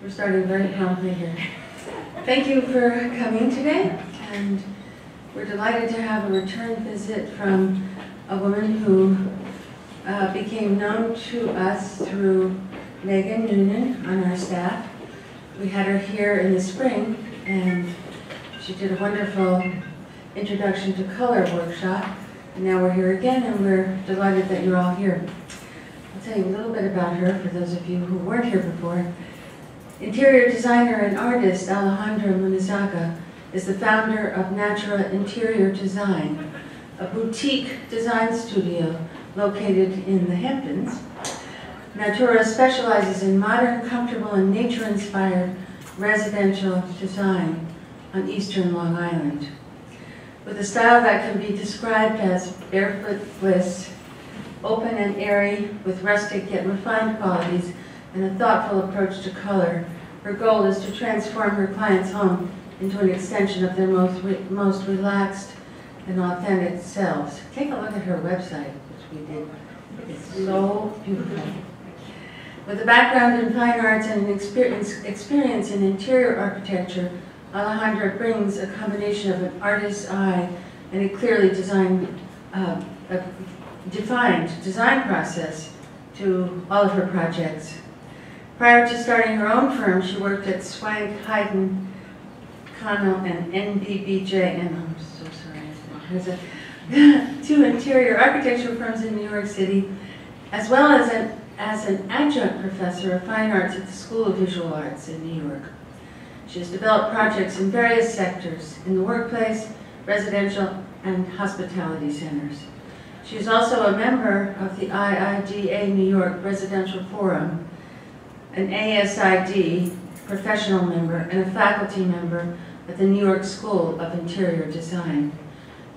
We're starting very promptly here. Thank you for coming today, and we're delighted to have a return visit from a woman who became known to us through Megan Noonan on our staff. We had her here in the spring, and she did a wonderful introduction to color workshop. And now we're here again, and we're delighted that you're all here. I'll tell you a little bit about her for those of you who weren't here before. Interior designer and artist Alejandra Munizaga is the founder of Natura Interior Design, a boutique design studio located in the Hamptons. Natura specializes in modern, comfortable, and nature-inspired residential design on eastern Long Island. With a style that can be described as barefoot bliss, open and airy with rustic yet refined qualities, and a thoughtful approach to color, her goal is to transform her clients' home into an extension of their most relaxed and authentic selves. Take a look at her website, which we did. It's so beautiful. With a background in fine arts and an experience in interior architecture, Alejandra brings a combination of an artist's eye and a clearly defined design process to all of her projects. Prior to starting her own firm, she worked at Swank, Hayden, Connell, and NBBJ, and I'm so sorry, two interior architecture firms in New York City, as well as an adjunct professor of fine arts at the School of Visual Arts in New York. She has developed projects in various sectors, in the workplace, residential, and hospitality centers. She is also a member of the IIGA New York Residential Forum, an ASID professional member, and a faculty member at the New York School of Interior Design.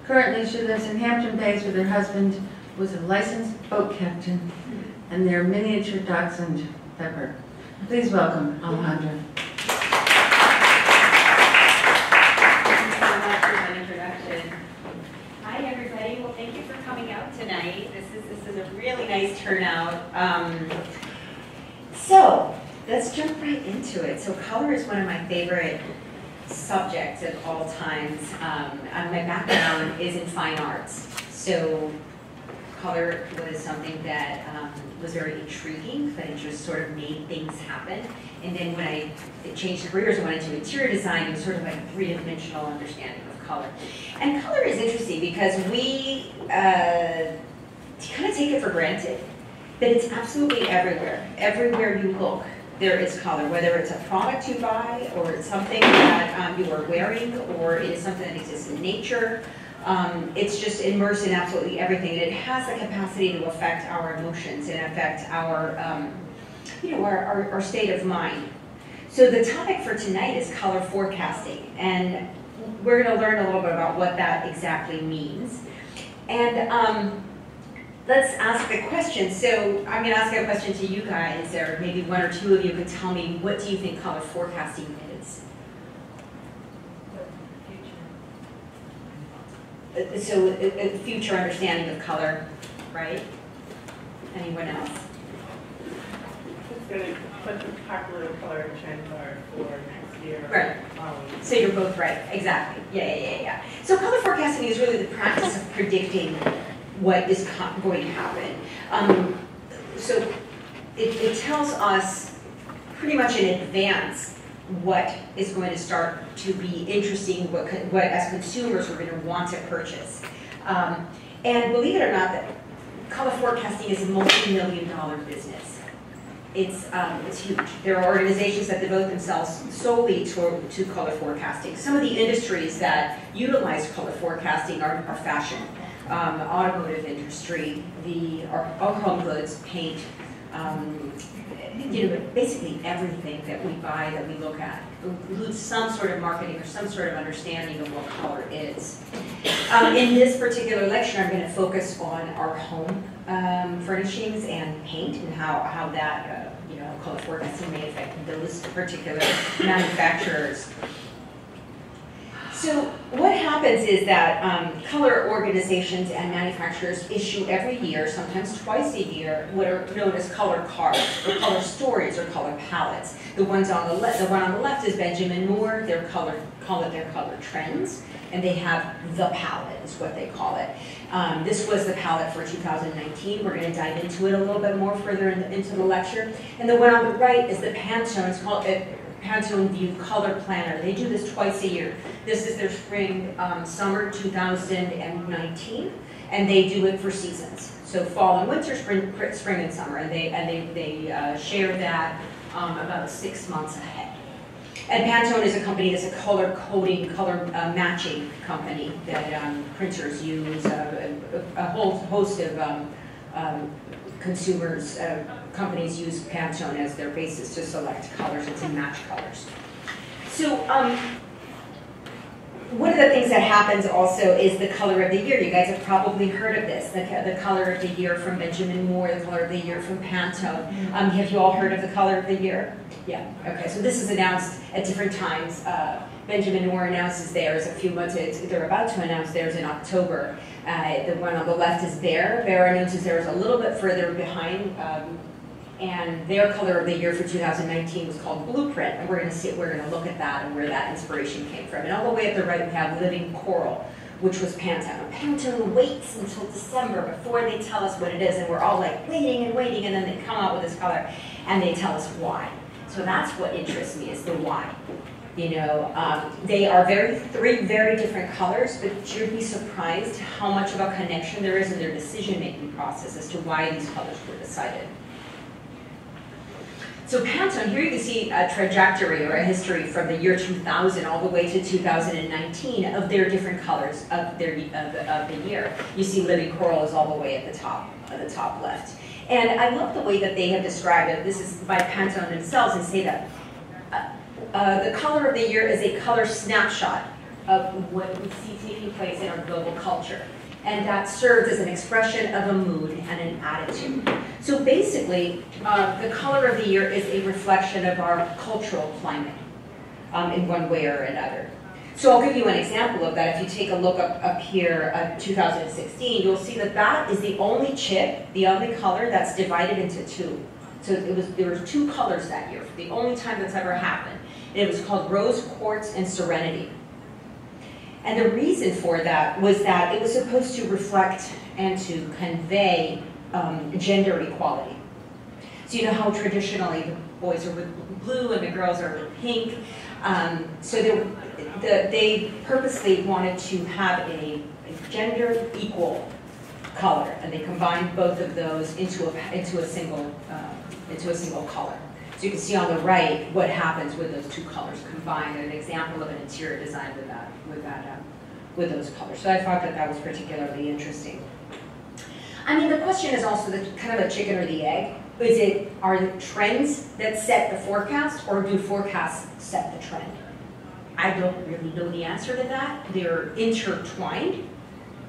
Currently, she lives in Hampton Bays with her husband, who is a licensed boat captain, and their miniature dachshund, Pepper. Please welcome Alejandra. Thank you so much for that introduction. Hi, everybody. Well, thank you for coming out tonight. This is a really nice turnout. So let's jump right into it. So color is one of my favorite subjects of all times. My background is in fine arts, so color was something that was very intriguing, but it just sort of made things happen. And then when I changed careers and went into interior design, it was sort of like a three-dimensional understanding of color. And color is interesting because we kind of take it for granted, but it's absolutely everywhere. Everywhere you look, there is color, whether it's a product you buy, or it's something that you are wearing, or it is something that exists in nature. It's just immersed in absolutely everything, and it has the capacity to affect our emotions and affect our, our state of mind. So the topic for tonight is color forecasting, and we're going to learn a little bit about what that exactly means. And let's ask the question. So I'm going to ask a question to you guys, or maybe one or two of you could tell me, what do you think color forecasting is? So a future understanding of color, right? Anyone else? It's going to put the popular color trends are for next year. Right. So you're both right. Exactly. Yeah. So color forecasting is really the practice of predicting what is going to happen. So it tells us pretty much in advance what is going to start to be interesting, what as consumers we're going to want to purchase. And believe it or not, that color forecasting is a multi-million-dollar business. It's huge. There are organizations that devote themselves solely to color forecasting. Some of the industries that utilize color forecasting are fashion, automotive industry, our home goods, paint, basically everything that we buy, that we look at, includes some sort of marketing or some sort of understanding of what color is. In this particular lecture, I'm going to focus on our home furnishings and paint, and how that color forecasting may affect those particular manufacturers. So what happens is that color organizations and manufacturers issue every year, sometimes twice a year, what are known as color cards, or color stories, or color palettes. The one on the left is Benjamin Moore. They call it their color trends, and they have the palette is what they call it. This was the palette for 2019. We're going to dive into it a little bit more further into the lecture. And the one on the right is the Pantone. It's called Pantone View Color Planner. They do this twice a year. This is their spring, summer 2019, and they do it for seasons. So fall and winter, spring and summer, and they share that about 6 months ahead. And Pantone is a company that's a color coding, color matching company that printers use. A whole host of consumers, companies use Pantone as their basis to select colors and to match colors. So one of the things that happens also is the color of the year. You guys have probably heard of this, the color of the year from Benjamin Moore, the color of the year from Pantone. Have you all heard of the color of the year? Yeah, okay, so this is announced at different times. Benjamin Moore announces theirs a few months, they're about to announce theirs in October. The one on the left is Behr. Behr announces theirs a little bit further behind, and their color of the year for 2019 was called Blueprint, and we're going to look at that and where that inspiration came from. And all the way at the right we have Living Coral, which was Pantone. Pantone waits until December before they tell us what it is, and we're all like waiting and waiting, and then they come out with this color, and they tell us why. So that's what interests me, is the why. You know, they are three very different colors, but you'd be surprised how much of a connection there is in their decision-making process as to why these colors were decided. So Pantone, here you can see a trajectory or a history from the year 2000 all the way to 2019 of their different colors of the year. You see Living Coral is all the way at the top left. And I love the way that they have described it. This is by Pantone themselves, and say that the color of the year is a color snapshot of what we see taking place in our global culture. And that serves as an expression of a mood and an attitude. So basically, the color of the year is a reflection of our cultural climate in one way or another. So I'll give you an example of that. If you take a look up here, 2016, you'll see that that is the only chip, the only color that's divided into two. So there were two colors that year, the only time that's ever happened. It was called Rose Quartz and Serenity. And the reason for that was that it was supposed to reflect and to convey gender equality. So you know how traditionally the boys are with blue and the girls are with pink. So they purposely wanted to have a gender equal color, and they combined both of those into a single color. So you can see on the right what happens when those two colors combine, and an example of an interior design with those colors. So I thought that was particularly interesting. I mean, the question is also the kind of a chicken or the egg. Are the trends that set the forecast, or do forecasts set the trend? I don't really know the answer to that. They're intertwined,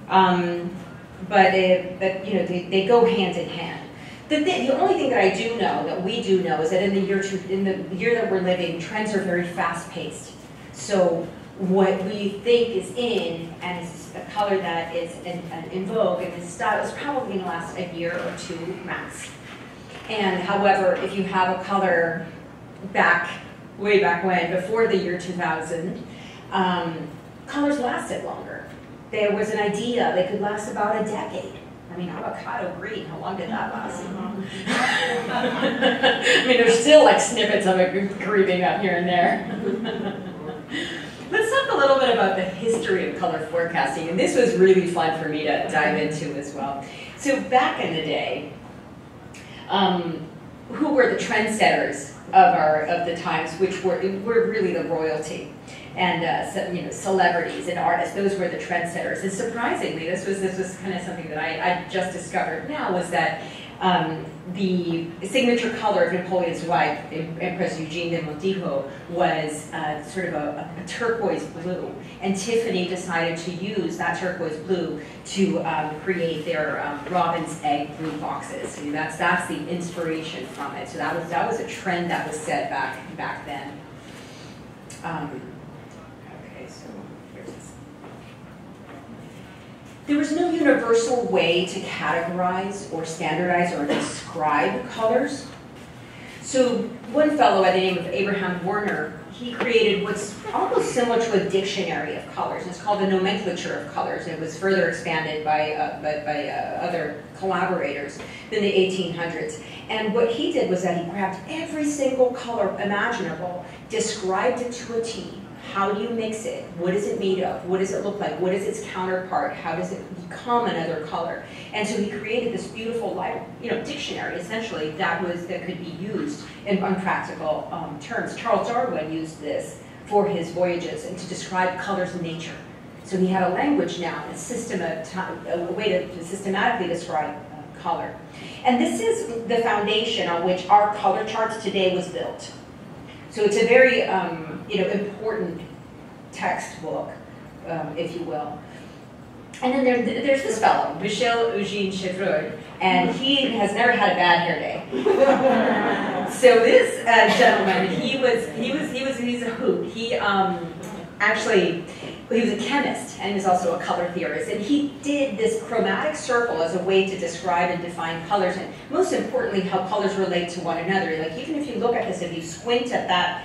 but you know, they go hand in hand. The only thing that I do know, that we do know, is that in the year that we're living, trends are very fast-paced. So what we think is in, and is a color that is in vogue and in style, is probably going to last a year or two max. And however, if you have a color way back when, before the year 2000, colors lasted longer. There was an idea they could last about a decade. I mean, avocado green, how long did that last? I mean, there's still like snippets of it creeping up here and there. Let's talk a little bit about the history of color forecasting, and this was really fun for me to dive into as well. So back in the day, who were the trendsetters of the times, which were really the royalty, and you know, celebrities and artists. Those were the trendsetters. And surprisingly, this was kind of something that I just discovered now, was that the signature color of Napoleon's wife, Empress Eugenie de Montijo, was sort of a turquoise blue. And Tiffany decided to use that turquoise blue to create their robin's egg blue boxes. So that's the inspiration from it. So that was a trend that was set back then. Okay, so here's there was no universal way to categorize or standardize or describe colors. So one fellow by the name of Abraham Werner, he created what's almost similar to a dictionary of colors. And it's called the nomenclature of colors. And it was further expanded by other collaborators in the 1800s. And what he did was that he grabbed every single color imaginable, described it to a T. How do you mix it? What is it made of? What does it look like? What is its counterpart? How does it become another color? And so he created this beautiful, dictionary essentially that could be used in practical terms. Charles Darwin used this for his voyages and to describe colors in nature. So he had a language now, a way to systematically describe color. And this is the foundation on which our color charts today was built. So it's a very important textbook, if you will. And then there's this fellow, Michel Eugene Chevreul, and he has never had a bad hair day. So this gentleman, he's a hoot. He was a chemist and he was also a color theorist, and he did this chromatic circle as a way to describe and define colors, and most importantly, how colors relate to one another. Like even if you look at this, if you squint at that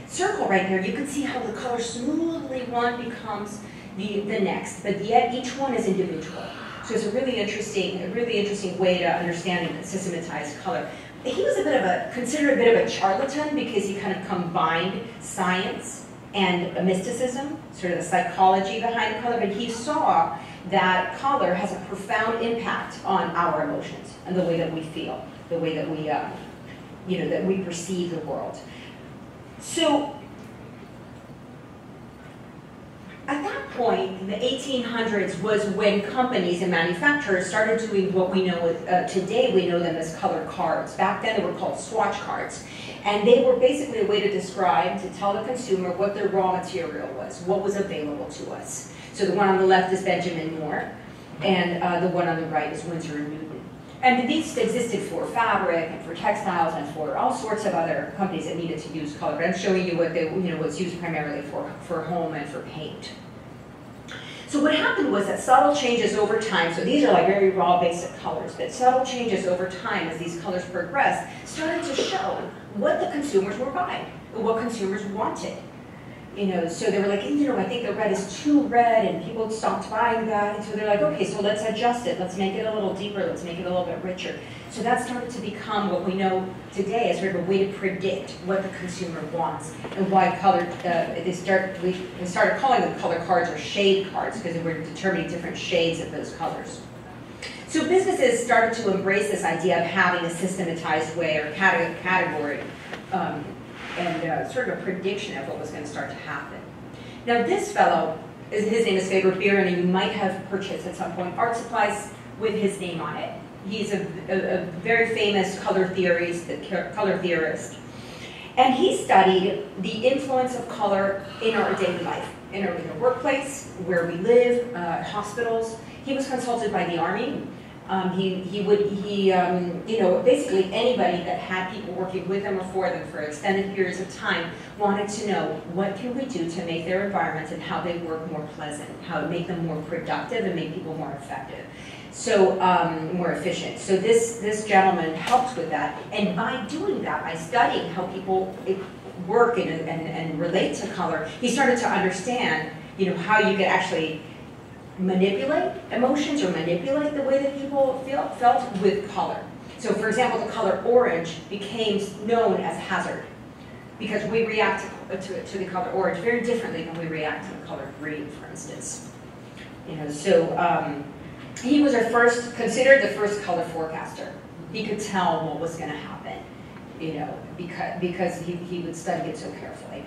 circle right there, you can see how the color smoothly one becomes the next, but yet each one is individual. So it's a really interesting way to understand and systematize color. He was considered a bit of a charlatan because he kind of combined science and mysticism, sort of the psychology behind color, but he saw that color has a profound impact on our emotions and the way that we feel, the way that we, that we perceive the world. So at that point, in the 1800s, was when companies and manufacturers started doing what we know today. We know them as color cards. Back then, they were called swatch cards. And they were basically a way to describe, to tell the consumer what their raw material was, what was available to us. So the one on the left is Benjamin Moore, and the one on the right is Winsor & Newton. And these existed for fabric and for textiles and for all sorts of other companies that needed to use color. But I'm showing you what's used primarily for home and for paint. So what happened was that subtle changes over time, so these are like very raw basic colors, but subtle changes over time as these colors progressed started to show what the consumers were buying, what consumers wanted. So they were like, I think the red is too red, and people stopped buying that, and so they're like, okay, so let's adjust it, let's make it a little deeper, let's make it a little bit richer. So that started to become what we know today as sort of a way to predict what the consumer wants, and why color, we started calling them color cards or shade cards, because they were determining different shades of those colors. So businesses started to embrace this idea of having a systematized way or category and sort of a prediction of what was going to start to happen. Now this fellow, his name is Faber Beer, and you might have purchased at some point art supplies with his name on it. He's a very famous color theorist. And he studied the influence of color in our daily life, in our workplace, where we live, hospitals. He was consulted by the Army. Basically anybody that had people working with them or for them for extended periods of time wanted to know what can we do to make their environments and how they work more pleasant, how to make them more productive and make people more effective. So more efficient. So this gentleman helped with that, and by doing that, by studying how people work and relate to color, he started to understand, how you could actually manipulate emotions or manipulate the way that people felt with color. So for example, the color orange became known as hazard because we react to the color orange very differently than we react to the color green, for instance. He was considered the first color forecaster. He could tell what was going to happen, because he would study it so carefully.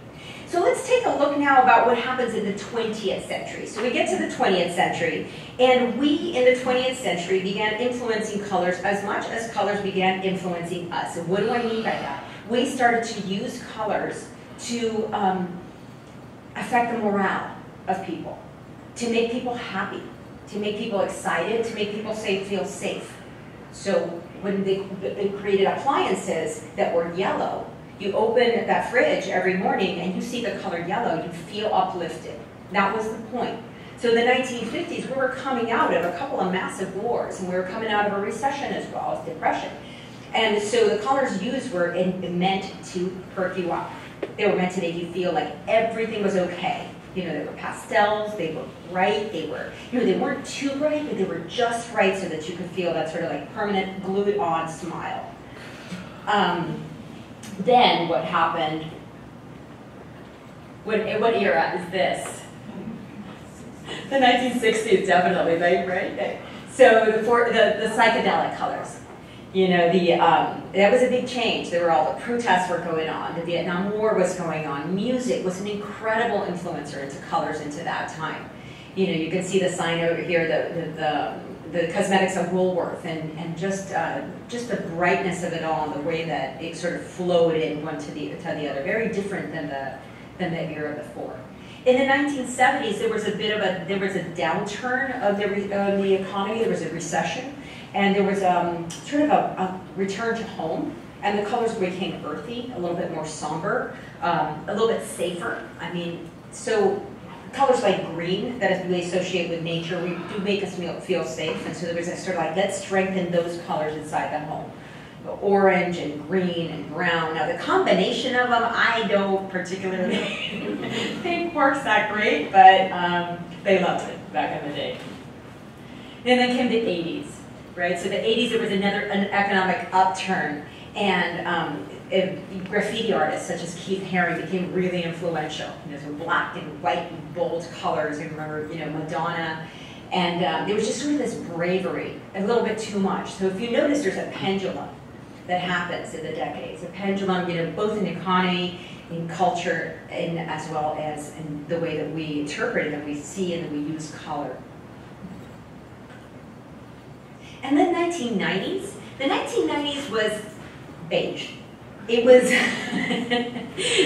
So let's take a look now about what happens in the 20th century. So we get to the 20th century, and we in the 20th century began influencing colors as much as colors began influencing us. And what do I mean by that? We started to use colors to affect the morale of people, to make people happy, to make people excited, to make people feel safe. So when they created appliances that were yellow, you open that fridge every morning and you see the color yellow, you feel uplifted. That was the point. So in the 1950s, we were coming out of a couple of massive wars, and we were coming out of a recession as well as depression. And so the colors used were meant to perk you up. They were meant to make you feel like everything was okay. You know, they were pastels, they were bright, they were, you know, they weren't too bright, but they were just right so that you could feel that sort of like permanent glued on smile. Then what happened, what era is this? The 1960s, definitely, right? So the psychedelic colors. You know, that was a big change. There were all the protests were going on. The Vietnam War was going on. Music was an incredible influencer into colors into that time. You know, you can see the sign over here, the cosmetics of Woolworth, and just the brightness of it all and the way that it sort of flowed in one to the other. Very different than the era before. In the 1970s, there was a downturn of the economy. There was a recession. And there was sort of a return to home, and the colors became earthy, a little bit more somber, a little bit safer. I mean, so colors like green that we associate with nature, we do make us feel safe, and so there was a sort of like, let's strengthen those colors inside the home. The orange and green and brown. Now the combination of them, I don't particularly think works that great, but they loved it back in the day. And then came the 80s. Right, so the 80s, there was an economic upturn, and graffiti artists such as Keith Haring became really influential. You know, so black and white and bold colors. I remember, you know, Madonna, and there was just sort of this bravery, a little bit too much. So if you notice, there's a pendulum that happens in the decades. A pendulum, you know, both in economy, in culture, and as well as in the way that we interpret and that we see and that we use color. And then 1990s. The 1990s was beige. It was,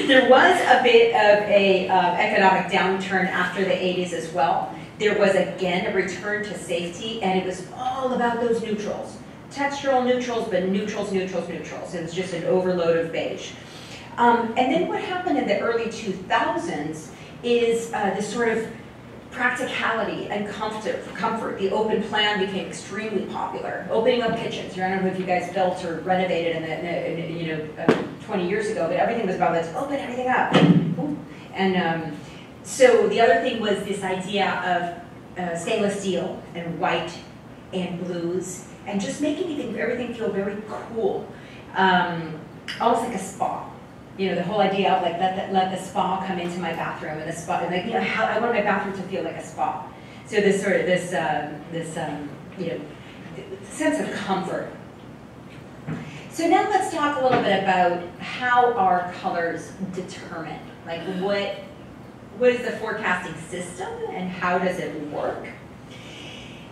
there was a bit of a economic downturn after the 80s as well. There was again a return to safety, and it was all about those neutrals. Textural neutrals, but neutrals. It was just an overload of beige. And then what happened in the early 2000s is this sort of practicality and comfort. The open plan became extremely popular. Opening up kitchens. I don't know if you guys built or renovated in 20 years ago, but everything was about let's open everything up. And so the other thing was this idea of stainless steel and white and blues and just making everything feel very cool, almost like a spa. You know, the whole idea of like let the spa come into my bathroom, and the spa, and like, you know, how I want my bathroom to feel like a spa. So this sort of you know, sense of comfort. So now let's talk a little bit about how our colors determine, like what is the forecasting system and how does it work?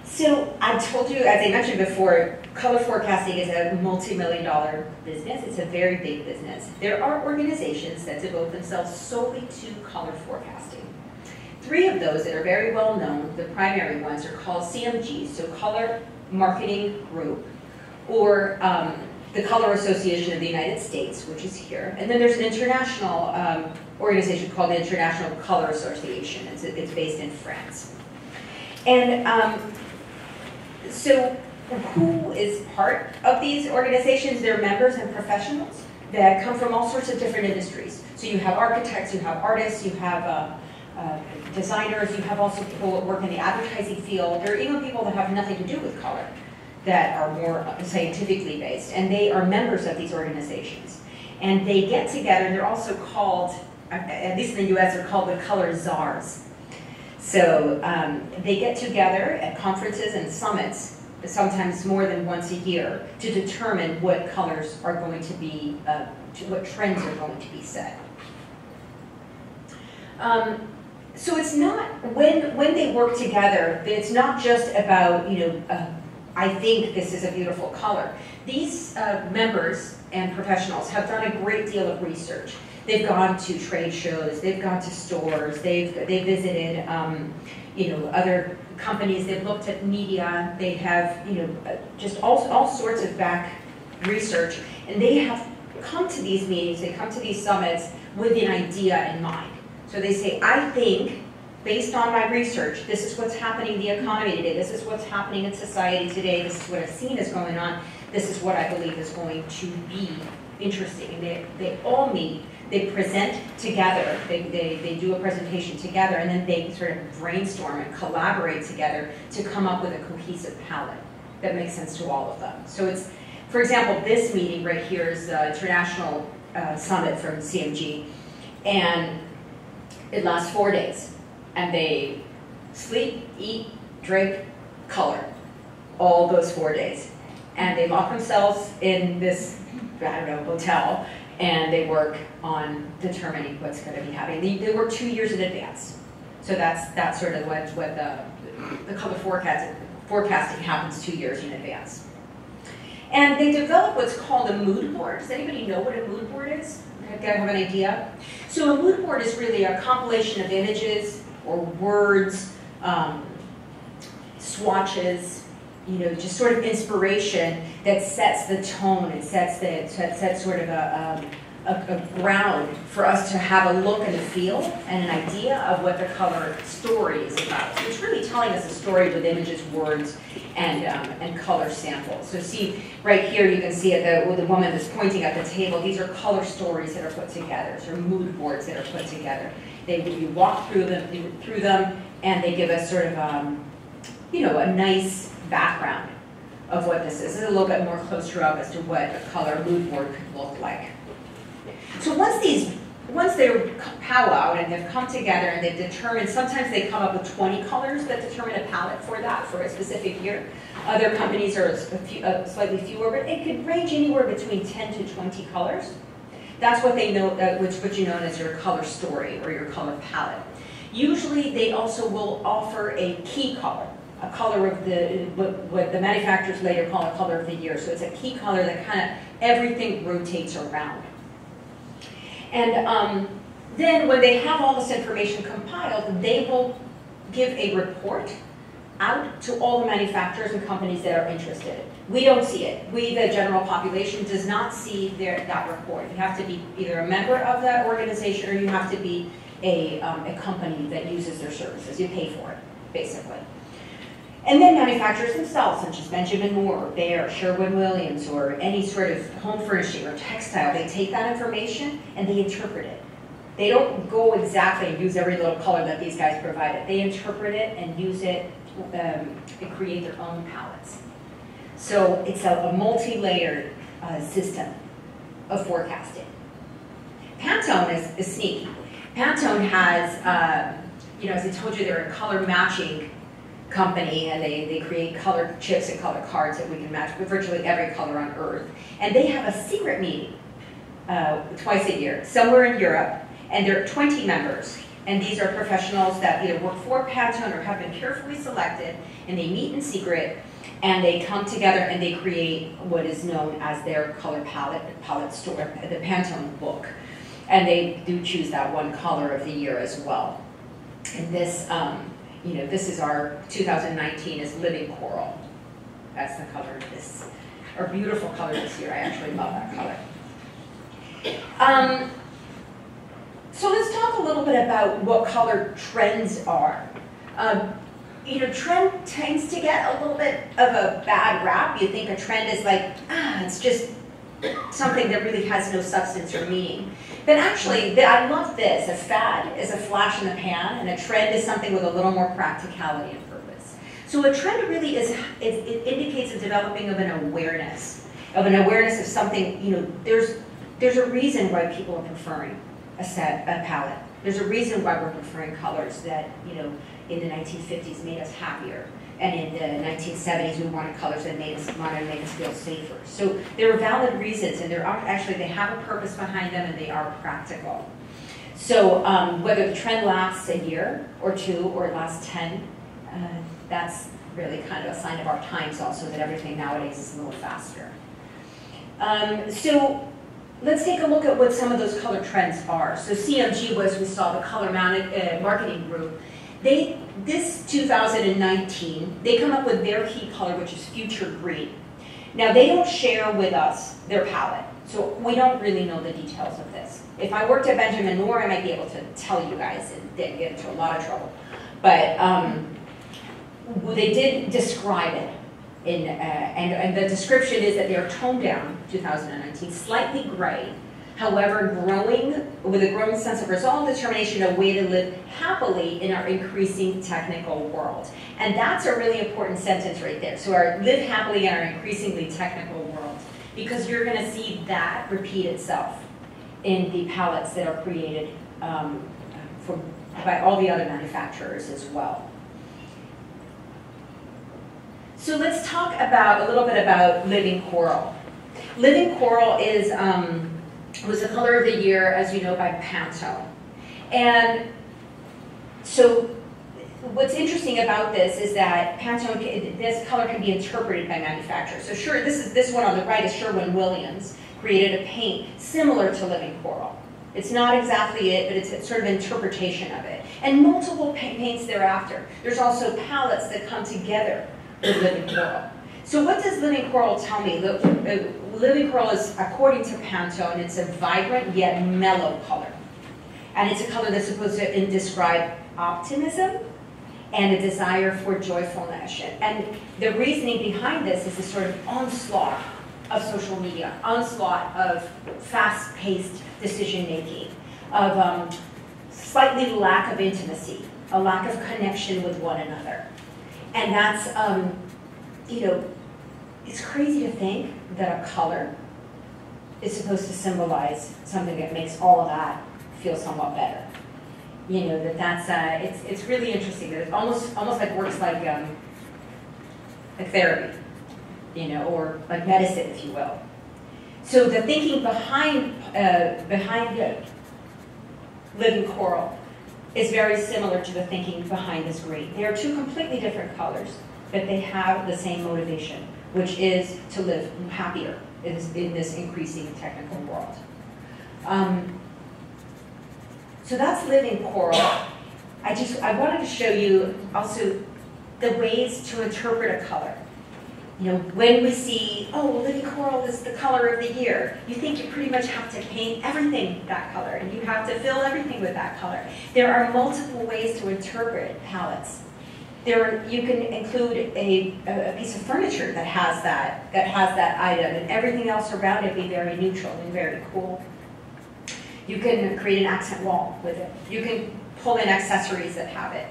So I told you, as I mentioned before, color forecasting is a multi-million-dollar business. It's a very big business. There are organizations that devote themselves solely to color forecasting. 3 of those that are very well known, the primary ones, are called CMGs, so Color Marketing Group, or the Color Association of the United States, which is here. And then there's an international organization called the International Color Association. It's based in France. And so who is part of these organizations? They're members and professionals that come from all sorts of different industries. So you have architects, you have artists, you have designers, you have also people that work in the advertising field. There are even people that have nothing to do with color that are more scientifically based, and they are members of these organizations. And they get together, and they're also called, at least in the US, they're called the color czars. So they get together at conferences and summits, sometimes more than once a year, to determine what colors are going to be, what trends are going to be set. So it's not, when they work together, it's not just about, you know, I think this is a beautiful color. These members and professionals have done a great deal of research. They've gone to trade shows, they've gone to stores, they've visited you know, other companies, they've looked at media, they have, you know, just all sorts of back research, and they have come to these meetings, they come to these summits with an idea in mind. So they say, I think based on my research, this is what's happening in the economy today, this is what's happening in society today, this is what I've seen is going on, this is what I believe is going to be interesting. And they all meet, they present together, they do a presentation together, and then they sort of brainstorm and collaborate together to come up with a cohesive palette that makes sense to all of them. So it's, for example, this meeting right here is the International Summit from CMG, and it lasts 4 days. And they sleep, eat, drink, color, all those 4 days. And they lock themselves in this, I don't know, hotel, and they work on determining what's going to be happening. They work 2 years in advance. So that's sort of what the color forecasting happens 2 years in advance. And they develop what's called a mood board. Does anybody know what a mood board is? Do you have an idea? So a mood board is really a compilation of images or words, swatches, just sort of inspiration that sets the tone and sets sort of a ground for us to have a look and a feel and an idea of what the color story is about. So it's really telling us a story with images, words, and color samples. So see, right here you can see it, the woman that's pointing at the table. These are color stories that are put together, or mood boards that are put together. You walk through them, and they give us sort of, a nice background of what this is. This is a little bit more closer up as to what a color mood board could look like. So once they're powwowed and they've come together and they've determined, sometimes they come up with 20 colors that determine a palette for that, for a specific year. Other companies are slightly fewer, but it could range anywhere between 10 to 20 colors. That's what they know, what you know as your color story or your color palette. Usually they also will offer a key color, a color of what the manufacturers later call a color of the year. So it's a key color that kind of everything rotates around. And then when they have all this information compiled, they will give a report out to all the manufacturers and companies that are interested. We don't see it. We, the general population, does not see that report. You have to be either a member of that organization or you have to be a company that uses their services. You pay for it, basically. And then manufacturers themselves, such as Benjamin Moore, or Behr, Sherwin-Williams, or any sort of home furnishing or textile, they take that information and they interpret it. They don't go exactly and use every little color that these guys provided. They interpret it and use it and create their own palettes. So it's a multi-layered system of forecasting. Pantone is sneaky. Pantone has, as I told you, they're a color matching company, and they create color chips and color cards that we can match with virtually every color on Earth. And they have a secret meeting twice a year, somewhere in Europe, and there are 20 members. And these are professionals that either work for Pantone or have been carefully selected, and they meet in secret, and they come together and they create what is known as their color palette store, the Pantone book. And they do choose that one color of the year as well. And this, this is our 2019 is Living Coral. That's the color of this, or beautiful color this year. I actually love that color. So let's talk a little bit about what color trends are. Trend tends to get a little bit of a bad rap. You think a trend is like, it's just something that really has no substance or meaning. But actually, I love this. A fad is a flash in the pan, and a trend is something with a little more practicality and purpose. So a trend really it indicates a developing of an awareness of something. There's a reason why people are preferring a palette. There's a reason why we're preferring colors that, in the 1950s made us happier. And in the 1970s, we wanted colors that wanted to make us feel safer. So there are valid reasons, and they have a purpose behind them, and they are practical. So whether the trend lasts a year or two, or it lasts 10, that's really kind of a sign of our times also, that everything nowadays is a little faster. So let's take a look at what some of those color trends are. So CMG we saw the color marketing group. This 2019, they come up with their key color, which is Future Green. Now, they don't share with us their palette. So we don't really know the details of this. If I worked at Benjamin Moore, I might be able to tell you guys and then get into a lot of trouble. But they did describe it, and the description is that they are toned down, 2019, slightly gray, however growing, with a growing sense of resolve, determination, a way to live happily in our increasing technical world. And that's a really important sentence right there. So our live happily in our increasingly technical world, because you're gonna see that repeat itself in the palettes that are created by all the other manufacturers as well. So let's talk about a little bit about Living Coral. Living Coral is was the color of the year, as you know, by Pantone. And so what's interesting about this is that Pantone, this color can be interpreted by manufacturers. So sure, this one on the right is Sherwin-Williams, created a paint similar to Living Coral. It's not exactly it, but it's sort of an interpretation of it. And multiple paints thereafter. There's also palettes that come together with Living Coral. So what does Living Coral tell me? Living Coral is, according to Pantone, it's a vibrant yet mellow color. And it's a color that's supposed to describe optimism and a desire for joyfulness. And the reasoning behind this is this sort of onslaught of social media, onslaught of fast-paced decision-making, of slightly lack of intimacy, a lack of connection with one another. And that's, you know, it's crazy to think that a color is supposed to symbolize something that makes all of that feel somewhat better. You know, that's it's really interesting that it almost like works like therapy, you know, or like medicine, if you will. So the thinking behind Living Coral is very similar to the thinking behind this green. They are two completely different colors, but they have the same motivation, which is to live happier in this increasing technical world. So that's Living Coral. I wanted to show you also the ways to interpret a color. You know, when we see, oh, Living Coral is the color of the year, you think you pretty much have to paint everything that color, and you have to fill everything with that color. There are multiple ways to interpret palettes. You can include a piece of furniture that has that item, and everything else around it be very neutral and very cool. You can create an accent wall with it. You can pull in accessories that have it.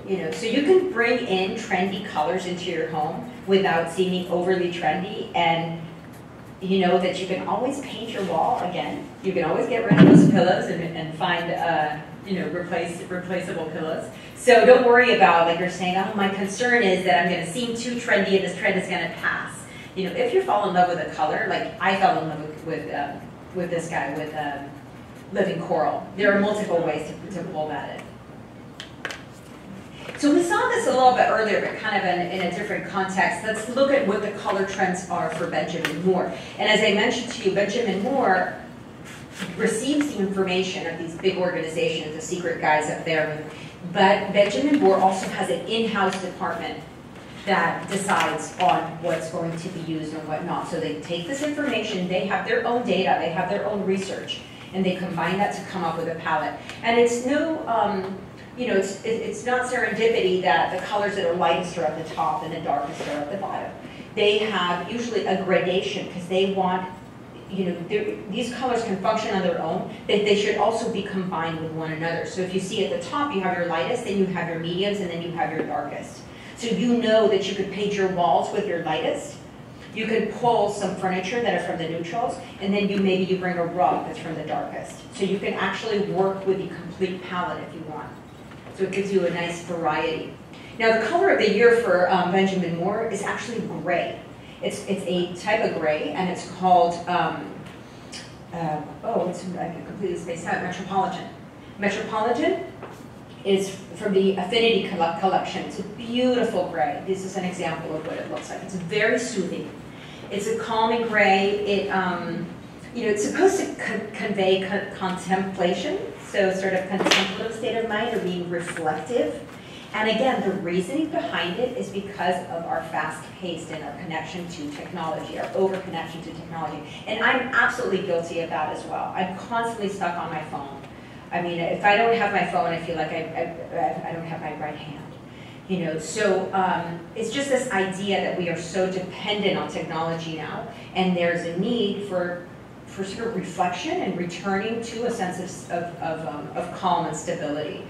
You know, so you can bring in trendy colors into your home without seeming overly trendy, and you know that you can always paint your wall again. You can always get rid of those pillows and find you know, replaceable pillows. So don't worry about, like you're saying, oh, my concern is that I'm going to seem too trendy and this trend is going to pass. You know, if you fall in love with a color, like I fell in love with this guy, with Living Coral, there are multiple ways to pull that in. So we saw this a little bit earlier, but kind of in a different context. Let's look at what the color trends are for Benjamin Moore. And as I mentioned to you, Benjamin Moore receives the information of these big organizations, the secret guys up there. But Benjamin Moore also has an in-house department that decides on what's going to be used and what not. So they take this information, they have their own data, they have their own research, and they combine that to come up with a palette. And it's no, you know, it's not serendipity that the colors that are lightest are at the top and the darkest are at the bottom. They have usually a gradation because they want, you know, these colors can function on their own, but they should also be combined with one another. So if you see at the top, you have your lightest, then you have your mediums, and then you have your darkest. So you know that you could paint your walls with your lightest. You could pull some furniture that are from the neutrals, and then maybe you bring a rug that's from the darkest. So you can actually work with the complete palette if you want. So it gives you a nice variety. Now the color of the year for Benjamin Moore is actually gray. It's a type of gray, and it's called, I completely spaced out, Metropolitan. Metropolitan is from the Affinity collection. It's a beautiful gray. This is an example of what it looks like. It's very soothing. It's a calming gray. It, you know, it's supposed to convey contemplation, so sort of contemplative state of mind or being reflective. And again, the reasoning behind it is because of our fast pace and our connection to technology, our over-connection to technology. And I'm absolutely guilty of that as well. I'm constantly stuck on my phone. I mean, if I don't have my phone, I feel like I don't have my right hand. You know, so it's just this idea that we are so dependent on technology now, and there's a need for sort of reflection and returning to a sense of calm and stability.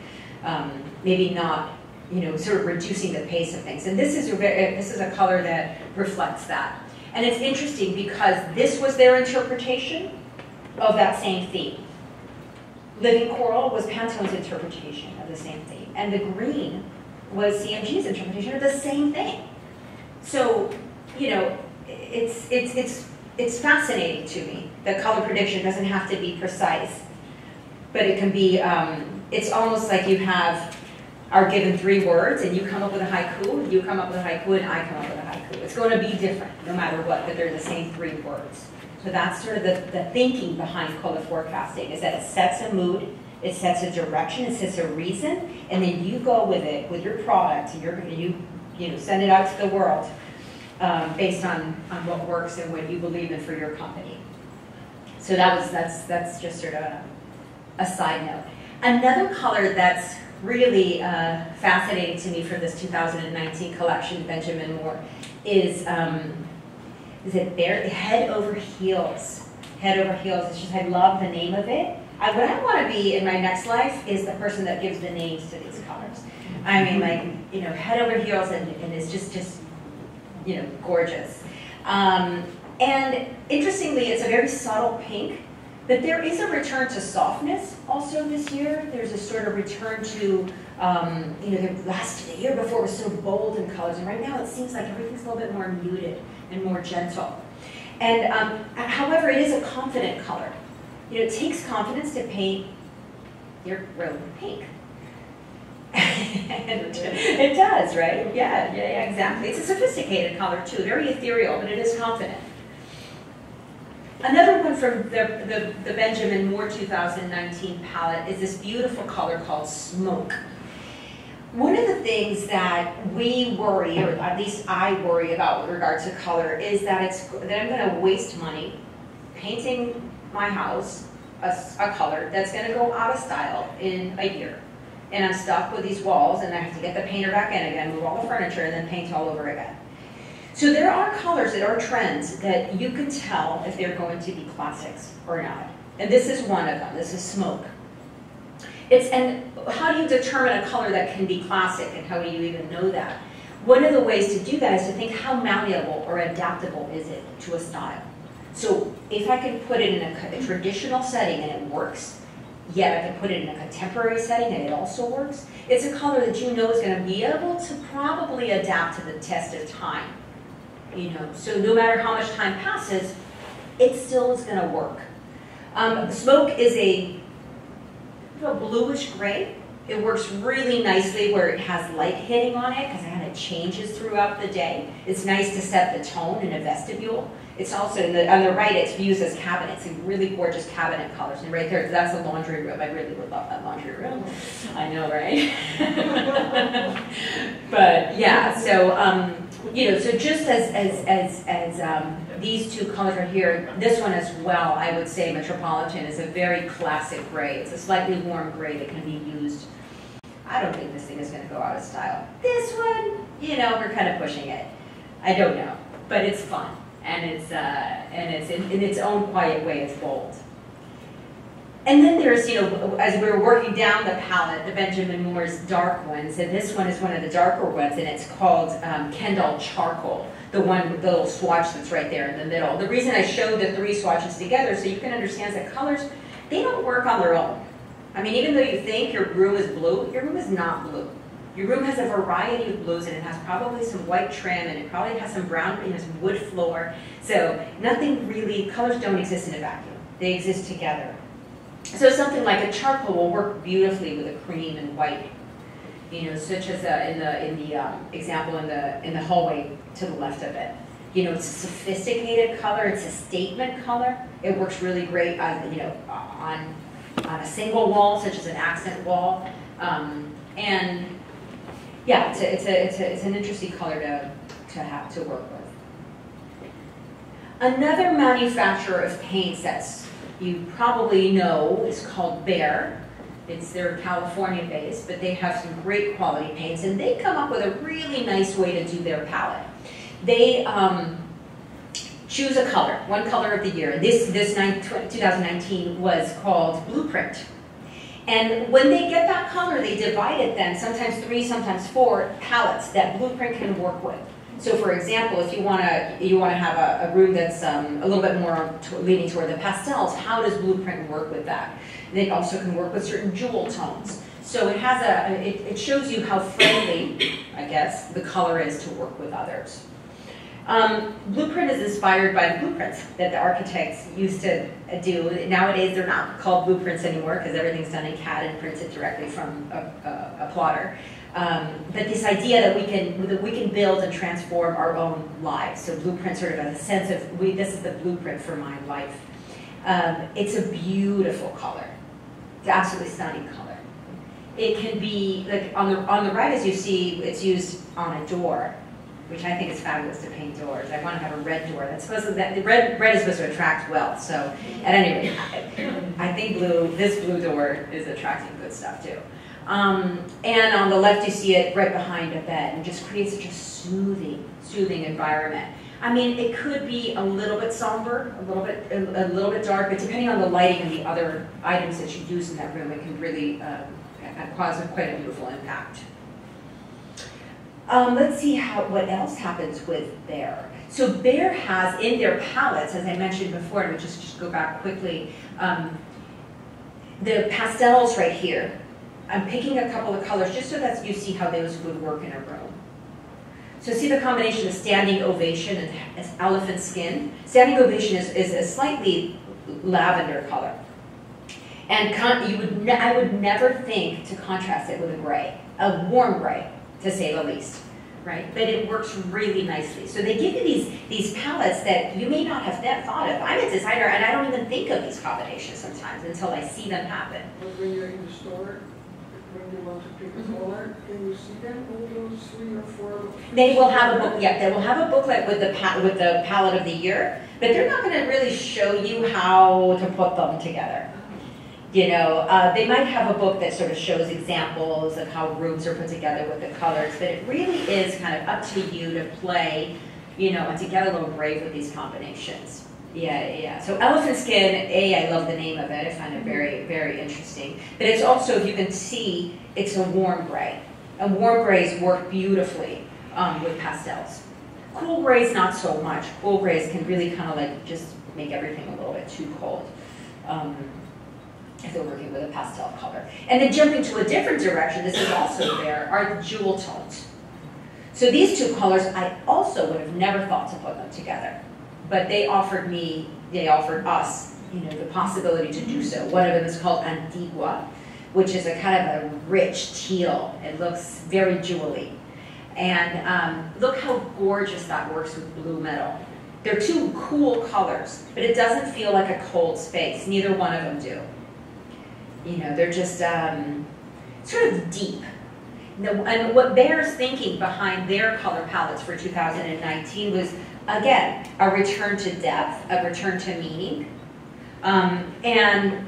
Maybe not, you know, sort of reducing the pace of things. And this is a color that reflects that. And it's interesting because this was their interpretation of that same theme. Living Coral was Pantone's interpretation of the same theme. And the green was CMG's interpretation of the same thing. So, you know, it's fascinating to me that color prediction doesn't have to be precise, but it can be, it's almost like you are given 3 words and you come up with a haiku, you come up with a haiku, and I come up with a haiku. It's going to be different no matter what, but they're the same 3 words. So that's sort of the thinking behind color forecasting, is that it sets a mood, it sets a direction, it sets a reason, and then you go with it, with your product, and you know, send it out to the world based on what works and what you believe in for your company. So that's just sort of a side note. Another color that's really fascinating to me for this 2019 collection, Benjamin Moore, is Head Over Heels. Head Over Heels. It's just, I love the name of it. What I want to be in my next life is the person that gives the names to these colors. I mean, like, you know, head over heels, and it's just, you know, gorgeous. And interestingly, it's a very subtle pink, but there is a return to softness also this year. There's a sort of return to, you know, the year before it was so bold in colors, and right now it seems like everything's a little bit more muted and more gentle. And however, it is a confident color. You know, it takes confidence to paint your room pink. It does, right? Yeah, exactly. It's a sophisticated color too, very ethereal, but it is confident. Another one from the Benjamin Moore 2019 palette is this beautiful color called Smoke. One of the things that we worry, or at least I worry about with regard to color, is that I'm going to waste money painting my house a color that's going to go out of style in a year. And I'm stuck with these walls, and I have to get the painter back in again, move all the furniture, and then paint all over again. So there are colors that are trends that you can tell if they're going to be classics or not. And this is one of them. This is Smoke. And how do you determine a color that can be classic, and how do you even know that? One of the ways to do that is to think, how malleable or adaptable is it to a style? So if I can put it in a traditional setting and it works, yet I can put it in a contemporary setting and it also works, it's a color that you know is going to be able to probably adapt to the test of time. You know, so no matter how much time passes, it still is going to work. Smoke is a bluish gray. It works really nicely where it has light hitting on it, because it kind of changes throughout the day. It's nice to set the tone in a vestibule. It's also, on the right, it's used as cabinets, and really gorgeous cabinet colors. And right there, that's a laundry room. I really would love that laundry room. I know, right? But yeah, so, you know, so just as these 2 colors are here, this one as well, I would say Metropolitan is a very classic gray. It's a slightly warm gray that can be used. I don't think this thing is going to go out of style. This one, you know, we're kind of pushing it. I don't know, but it's fun. And it's in its own quiet way, it's bold. And then there's, you know, as we were working down the palette, the Benjamin Moore's dark ones, and this one is one of the darker ones, and it's called Kendall Charcoal, the one with the little swatch that's right there in the middle. The reason I showed the 3 swatches together, so you can understand that colors, they don't work on their own. I mean, even though you think your room is blue, your room is not blue. Your room has a variety of blues, and it has probably some white trim, and it probably has some brown, you know, some wood floor. So nothing really, colors don't exist in a vacuum. They exist together. So something like a charcoal will work beautifully with a cream and white, you know, such as in the example in the hallway to the left of it. You know, it's a sophisticated color. It's a statement color. It works really great, you know, on a single wall, such as an accent wall, and yeah, it's an interesting color to have to work with. Another manufacturer of paints that you probably know is called Behr. They're California based, but they have some great quality paints, and they come up with a really nice way to do their palette. They choose a color, one color of the year. This 2019 was called Blueprint. And when they get that color, they divide it then, sometimes 3, sometimes 4 palettes that Blueprint can work with. So for example, if you want to have a room that's a little bit more leaning toward the pastels, how does Blueprint work with that? And it also can work with certain jewel tones. So it has it shows you how friendly, I guess, the color is to work with others. Blueprint is inspired by the blueprints that the architects used to do. Nowadays, they're not called blueprints anymore because everything's done in CAD and printed directly from a plotter. But this idea that we can build and transform our own lives. So blueprint sort of has a sense of, this is the blueprint for my life. It's a beautiful color. It's an absolutely stunning color. It can be, like on the right as you see, it's used on a door, which I think is fabulous to paint doors. I want to have a red door. That's supposed to, red is supposed to attract wealth. So at any rate, I think this blue door is attracting good stuff too. And on the left you see it right behind a bed, and just creates such a soothing environment. I mean, it could be a little bit somber, a little bit dark, but depending on the lighting and the other items that you use in that room, it can really cause quite a beautiful impact. Let's see what else happens with Behr. So Behr has in their palettes, as I mentioned before, and we'll just go back quickly, the pastels right here. I'm picking a couple of colors just so that you see how those would work in a room. So see the combination of Standing Ovation and Elephant Skin. Standing Ovation is a slightly lavender color. And I would never think to contrast it with a gray, a warm gray, to say the least, right? But it works really nicely. So they give you these palettes that you may not have thought of. I'm a designer and I don't even think of these combinations sometimes until I see them happen. But when you're in the store, when you want to pick a color, can you see them, all those 3 or 4? They will have a book. Yeah, they will have a booklet with the palette of the year, but they're not going to really show you how to put them together. You know, they might have a book that sort of shows examples of how rooms are put together with the colors, but it really is kind of up to you to play, you know, and to get a little brave with these combinations. Yeah. So Elephant Skin, I love the name of it. I find it very, very interesting. But it's also, if you can see, it's a warm gray. And warm grays work beautifully with pastels. Cool grays, not so much. Cool grays can really kind of like just make everything a little bit too cold. If they're working with a pastel color. And then jumping to a different direction, this is also there, are the jewel tones. So these 2 colors, I also would have never thought to put them together. But they offered us, you know, the possibility to do so. One of them is called Antigua, which is a kind of a rich teal. It looks very jewelly. And look how gorgeous that works with blue metal. They're 2 cool colors, but it doesn't feel like a cold space. Neither one of them do. You know, they're just sort of deep. And what Behr's thinking behind their color palettes for 2019 was, again, a return to depth, a return to meaning, and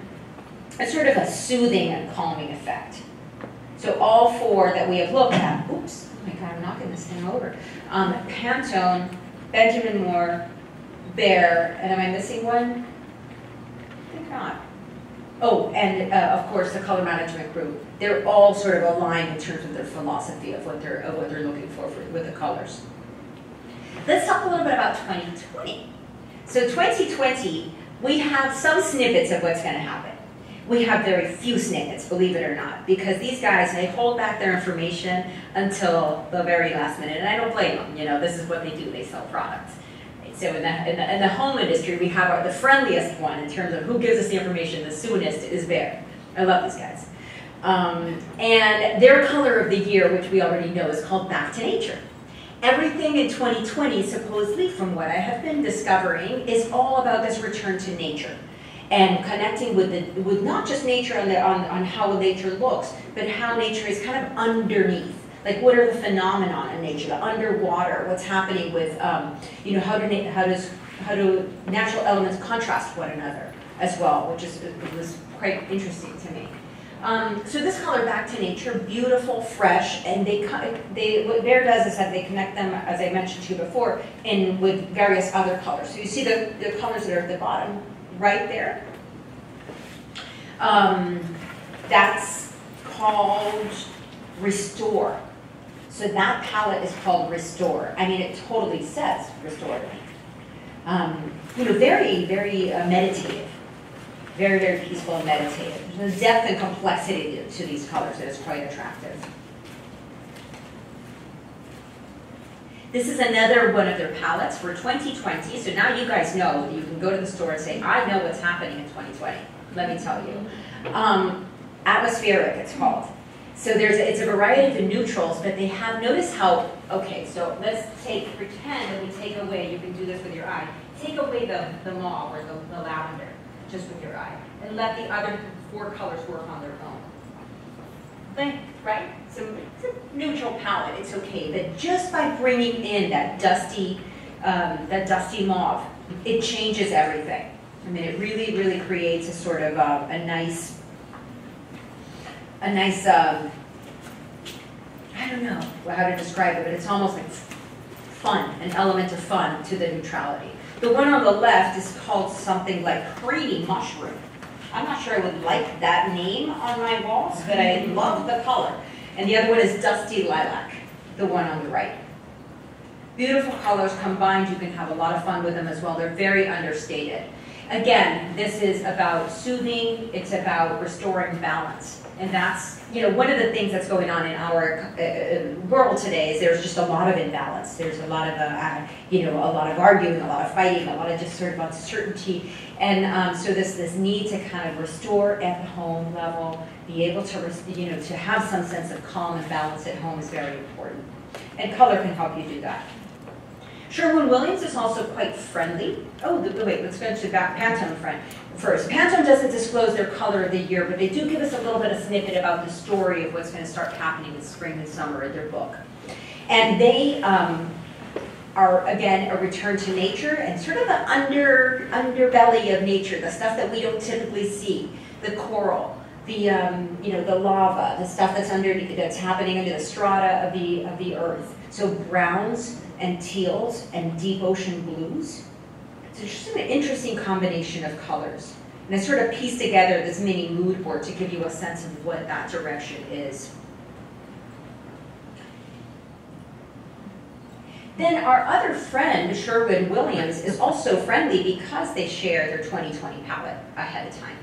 a sort of a soothing and calming effect. So all 4 that we have looked at, oops, oh my God, I'm knocking this thing over. Pantone, Benjamin Moore, Behr, and am I missing one? I think not. Oh, and of course the color management group. They're all sort of aligned in terms of their philosophy of what they're looking for with the colors. Let's talk a little bit about 2020. So 2020, we have some snippets of what's going to happen. We have very few snippets, believe it or not, because these guys, they hold back their information until the very last minute, and I don't blame them. You know, this is what they do. They sell products. So in the home industry, we have the friendliest one in terms of who gives us the information the soonest is Behr. I love these guys. And their color of the year, which we already know, is called Back to Nature. Everything in 2020, supposedly, from what I have been discovering, is all about this return to nature and connecting with not just nature on how nature looks, but how nature is kind of underneath. Like, what are the phenomena in nature, the underwater, what's happening with, you know, how do natural elements contrast one another as well, which was quite interesting to me. So this color, Back to Nature, beautiful, fresh, and what Bear does is that they connect them, as I mentioned to you before, with various other colors. So you see the colors that are at the bottom right there. That's called Restore. So that palette is called Restore. I mean, it totally says Restore. You know, very, very meditative. Very, very peaceful and meditative. There's a depth and complexity to these colors that is quite attractive. This is another one of their palettes for 2020. So now you guys know that you can go to the store and say, I know what's happening in 2020. Let me tell you. Atmospheric, it's called. So it's a variety of neutrals, but they have, notice how, okay, so let's pretend that we take away, you can do this with your eye, take away the mauve or the lavender, just with your eye, and let the other 4 colors work on their own. Think, right? So it's a neutral palette, it's okay, but just by bringing in that dusty mauve, it changes everything. I mean, it really, really creates a sort of a nice, I don't know how to describe it, but it's almost like fun, an element of fun to the neutrality. The one on the left is called something like Creamy Mushroom. I'm not sure I would like that name on my walls, but I love the color. And the other one is Dusty Lilac, the one on the right. Beautiful colors combined, you can have a lot of fun with them as well. They're very understated. Again, this is about soothing, it's about restoring balance. And that's, you know, one of the things that's going on in our world today is there's just a lot of imbalance. There's a lot of, you know, a lot of arguing, a lot of fighting, a lot of just sort of uncertainty. And so this need to kind of restore at the home level, be able to, you know, to have some sense of calm and balance at home is very important. And color can help you do that. Sherwin-Williams is also quite friendly. Oh, wait, let's go to Pantone first. Pantone doesn't disclose their color of the year, but they do give us a little bit of snippet about the story of what's going to start happening in spring and summer in their book. And they are, again, a return to nature and sort of the underbelly of nature, the stuff that we don't typically see, the coral, the you know, the lava, the stuff that's that's happening under the strata of the earth. So browns and teals and deep ocean blues. So it's just an interesting combination of colors. And I sort of pieced together this mini mood board to give you a sense of what that direction is. Then our other friend, Sherwin-Williams, is also friendly because they share their 2020 palette ahead of time.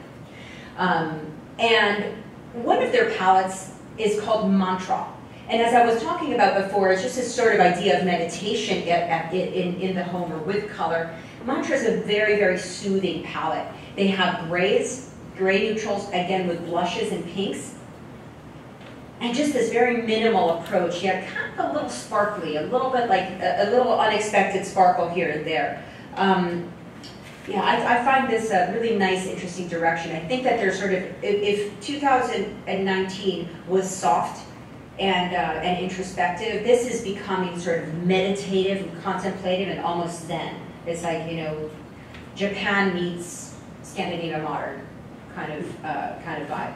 And one of their palettes is called Mantra. And as I was talking about before, it's just this sort of idea of meditation in the home or with color. Mantra is a very, very soothing palette. They have grays, gray neutrals, again with blushes and pinks. And just this very minimal approach, yet kind of a little sparkly, a little bit like a little unexpected sparkle here and there. Yeah, I find this a really nice, interesting direction. I think that there's sort of, if 2019 was soft and introspective, this is becoming sort of meditative and contemplative and almost zen. It's like, you know, Japan meets Scandinavian modern kind of vibe.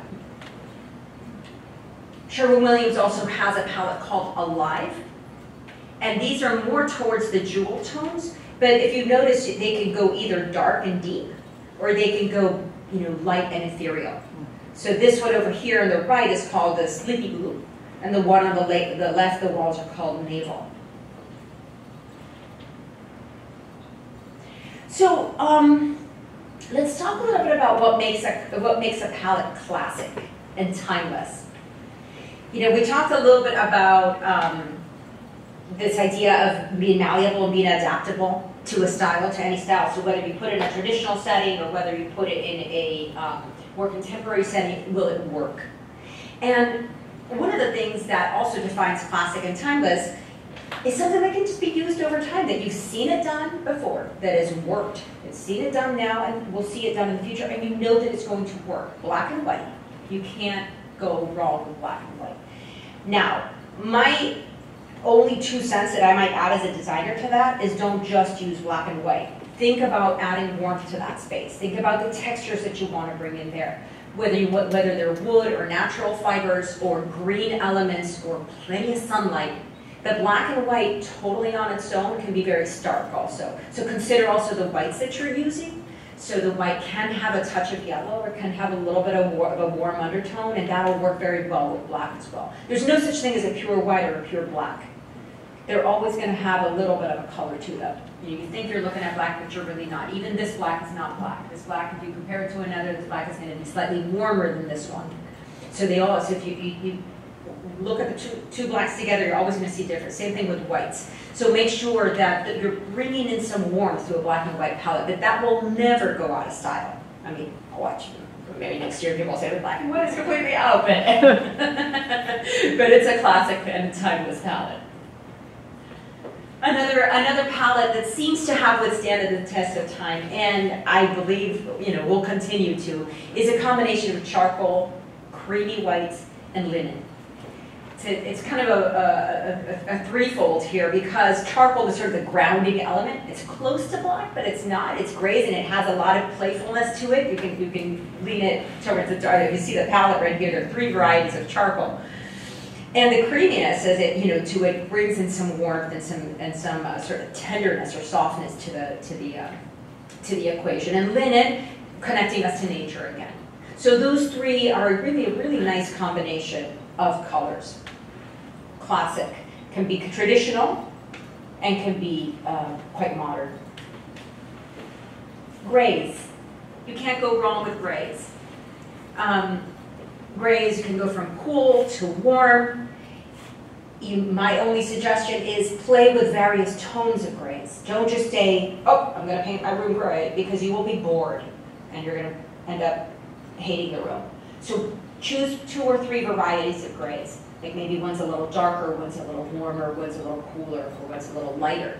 Sherwin-Williams also has a palette called Alive, and these are more towards the jewel tones, but if you notice, they can go either dark and deep, or they can go, you know, light and ethereal. So this one over here on the right is called the Sleepy Blue, and the one on the left, the walls are called Navel. So let's talk a little bit about what makes a palette classic and timeless. You know, we talked a little bit about this idea of being malleable and being adaptable to a style, to any style. So whether you put it in a traditional setting or whether you put it in a more contemporary setting, will it work? And one of the things that also defines classic and timeless is something that can just be used over time, that you've seen it done before, that has worked. You've seen it done now and we'll see it done in the future, and you know that it's going to work. Black and white. You can't go wrong with black and white. Now, My only 2 cents that I might add as a designer to that is don't just use black and white. Think about adding warmth to that space. Think about the textures that you want to bring in there. Whether they're wood or natural fibers or green elements or plenty of sunlight. The black and white totally on its own can be very stark also. So consider also the whites that you're using. So the white can have a touch of yellow or can have a little bit of a warm undertone, and that'll work very well with black as well. There's no such thing as a pure white or a pure black. They're always going to have a little bit of a color to them. You think you're looking at black, but you're really not. Even this black is not black. This black, if you compare it to another, this black is going to be slightly warmer than this one. So they all, so if you look at the two blacks together, you're always going to see different. Same thing with whites. So make sure that you're bringing in some warmth to a black and white palette, but that will never go out of style. I mean, watch. Maybe next year people will say the black and white is completely out, but it's a classic and timeless palette. Another palette that seems to have withstood the test of time, and I believe will continue to, is a combination of charcoal, creamy whites, and linen. It's kind of a threefold here because charcoal is sort of the grounding element. It's close to black, but it's not. It's grays and it has a lot of playfulness to it. You can lean it towards the dark. You see the palette right here. There are 3 varieties of charcoal. And the creaminess, as it to it, brings in some warmth and some sort of tenderness or softness to the equation. And linen, connecting us to nature again. So those 3 are really a really nice combination of colors. Classic can be traditional and can be quite modern. Grays, you can't go wrong with grays. Grays can go from cool to warm. My only suggestion is play with various tones of grays. Don't just say, oh, I'm going to paint my room gray, because you will be bored and you're going to end up hating the room. So choose 2 or 3 varieties of grays. Like maybe one's a little darker, one's a little warmer, one's a little cooler, or one's a little lighter.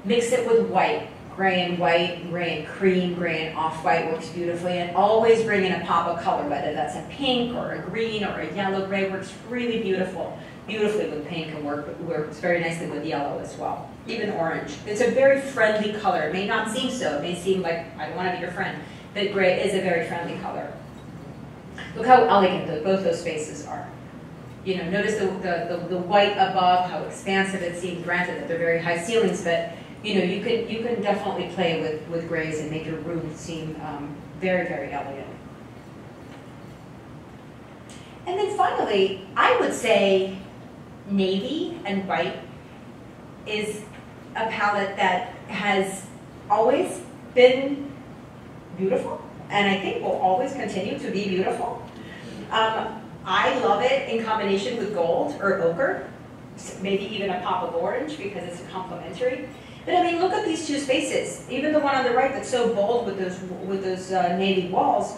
Mix it with white. Gray and white, gray and cream, gray and off-white works beautifully, and always bring in a pop of color, whether that's a pink or a green or a yellow. Gray works really beautifully with pink, and works very nicely with yellow as well, even orange. It's a very friendly color. It may not seem so. It may seem like, I don't want to be your friend, but gray is a very friendly color. Look how elegant both those spaces are. Notice the white above, how expansive it seems. Granted that they're very high ceilings, but you can definitely play with grays and make your room seem very, very elegant. And then finally, I would say navy and white is a palette that has always been beautiful, and I think will always continue to be beautiful. I love it in combination with gold or ochre, maybe even a pop of orange because it's complementary. But I mean, look at these 2 spaces. Even the one on the right that's so bold with those navy walls.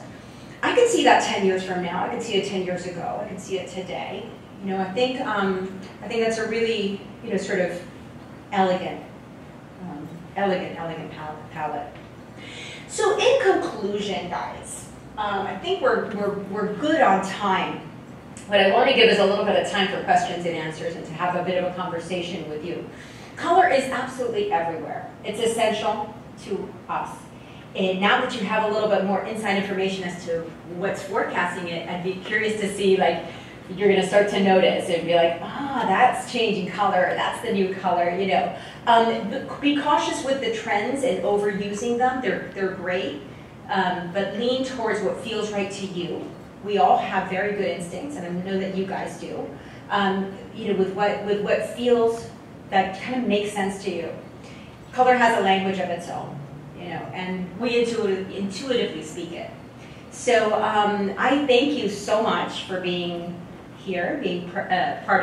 I could see that 10 years from now. I could see it 10 years ago. I could see it today. I think that's a really sort of elegant palette. So in conclusion, guys, I think we're good on time. What I want to give is a little bit of time for questions and answers and to have a bit of a conversation with you. Color is absolutely everywhere. It's essential to us. And now that you have a little bit more inside information as to what's forecasting it, I'd be curious to see, like, you're going to start to notice and be like, that's changing color, that's the new color, Be cautious with the trends and overusing them. They're great, but lean towards what feels right to you. We all have very good instincts, and I know that you guys do. With what feels that kind of makes sense to you. Color has a language of its own, and we intuitively speak it. So I thank you so much for being here, being part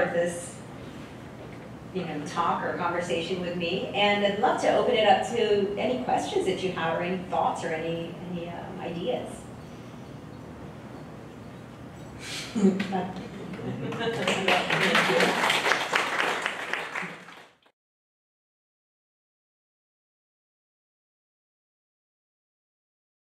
of this, talk or conversation with me, and I'd love to open it up to any questions that you have, or any thoughts, or any ideas. Thank you.